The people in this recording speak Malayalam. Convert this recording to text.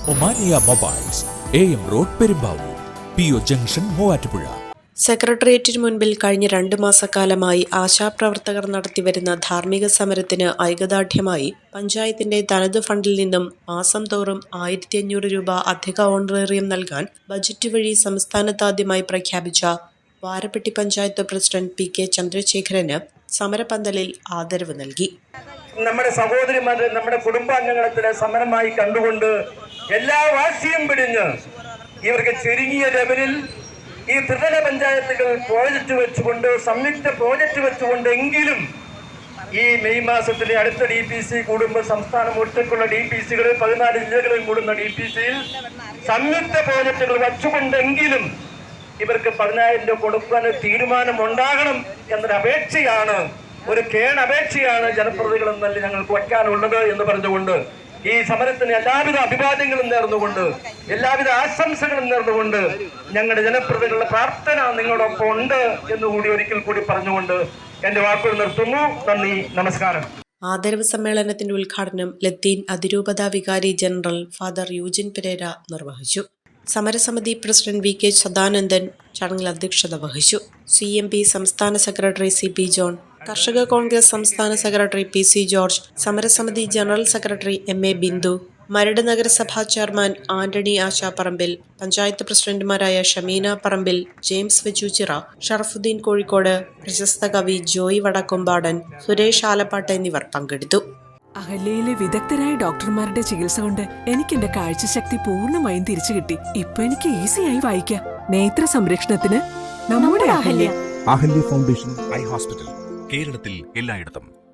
Omania mobiles, AM road, Perumbavoor, PO junction, Muvattupuzha. സെക്രട്ടേറിയറ്റിന് മുൻപിൽ കഴിഞ്ഞ 2 മാസക്കാലമായി ആശാപ്രവർത്തകർ നടത്തിവരുന്ന ധാർമ്മിക സമരത്തിന് ഐകദാർഢ്യമായി പഞ്ചായത്തിന്റെ തനത് ഫണ്ടിൽ നിന്നും മാസം തോറും 1500 രൂപ അധിക ഓണറേറിയം നൽകാൻ ബജറ്റ് വഴി സംസ്ഥാനത്താദ്യമായി പ്രഖ്യാപിച്ച വാരപ്പെട്ടി പഞ്ചായത്ത് പ്രസിഡന്റ് PK ചന്ദ്രശേഖരന് സമരപന്തലിൽ ആദരവ് നൽകി. നമ്മുടെ സഹോദരിമാരെ, നമ്മുടെ കുടുംബാംഗങ്ങളെ സമരമായി കണ്ടുകൊണ്ട് എല്ലാ വാശിയും പിടിഞ്ഞ് ഇവർക്ക് ചുരുങ്ങിയ ലെവലിൽ ഈ ത്രിതല പഞ്ചായത്തുകൾ പ്രോജക്റ്റ് വെച്ചുകൊണ്ട്, സംയുക്ത പ്രോജക്റ്റ് വെച്ചുകൊണ്ടെങ്കിലും ഈ മെയ് മാസത്തിലെ അടുത്ത DPC കൂടുമ്പോൾ സംസ്ഥാനം ഒറ്റക്കുള്ള DPCകൾ 14 ജില്ലകളിൽ കൂടുന്ന DPCയിൽ സംയുക്ത പ്രോജക്റ്റുകൾ വച്ചുകൊണ്ടെങ്കിലും ഇവർക്ക് 10,000 രൂപ കൊടുക്കാൻ തീരുമാനമുണ്ടാകണം എന്നൊരു അപേക്ഷയാണ്, ഒരു കേണപേക്ഷയാണ് ജനപ്രതിനിധികൾ എന്നല്ല ഞങ്ങൾക്ക് വയ്ക്കാനുള്ളത് എന്ന് പറഞ്ഞുകൊണ്ട് ഈ സമരത്തിന് എല്ലാവിധ അഭിവാദ്യങ്ങളും നേർന്നുകൊണ്ട്, എല്ലാവിധ ആശംസകളും നേർന്നുകൊണ്ട്, ഞങ്ങളുടെ ജനപ്രതിനിധികളുടെ പ്രാർത്ഥന നിങ്ങളോടൊപ്പം ഉണ്ട് എന്നുകൂടി ഒരിക്കൽ കൂടി പറഞ്ഞുകൊണ്ട് എന്റെ വാക്കുകൾ നിർത്തുന്നു. നന്ദി, നമസ്കാരം. ആദരവ് സമ്മേളനത്തിന്റെ ഉദ്ഘാടനം ലത്തീൻ അതിരൂപതാ വികാരി ജനറൽ ഫാദർ യൂജിൻ പെരേര നിർവഹിച്ചു. സമരസമിതി പ്രസിഡന്റ് VK സദാനന്ദൻ ചടങ്ങിൽ അധ്യക്ഷത വഹിച്ചു. CMP സംസ്ഥാന സെക്രട്ടറി CP ജോൺ, കർഷക കോൺഗ്രസ് സംസ്ഥാന സെക്രട്ടറി PC ജോർജ്, സമരസമിതി general secretary MA Bindu, Maradu നഗരസഭാ ചെയർമാൻ ആന്റണി ആശാപ്പറമ്പിൽ, പഞ്ചായത്ത് പ്രസിഡന്റുമാരായ ഷമീന പറമ്പിൽ, ജെയിംസ് വെച്ചൂച്ചിറ, ഷറഫുദ്ദീൻ കോഴിക്കോട്, പ്രശസ്ത കവി ജോയ് വടക്കൊമ്പാടൻ, സുരേഷ് ആലപ്പാട്ട് എന്നിവർ പങ്കെടുത്തു. അഹല്യയിലെ വിദഗ്ധരായ ഡോക്ടർമാരുടെ ചികിത്സ കൊണ്ട് എനിക്ക് എന്റെ കാഴ്ചശക്തി പൂർണ്ണമായും തിരിച്ചു കിട്ടി. ഇപ്പൊ എനിക്ക് ഈസിയായി വായിക്കാം. നേത്ര സംരക്ഷണത്തിന് നമ്മുടെ Ahalya. Ahalya foundation eye hospital, കേരളത്തിൽ എല്ലായിടത്തും.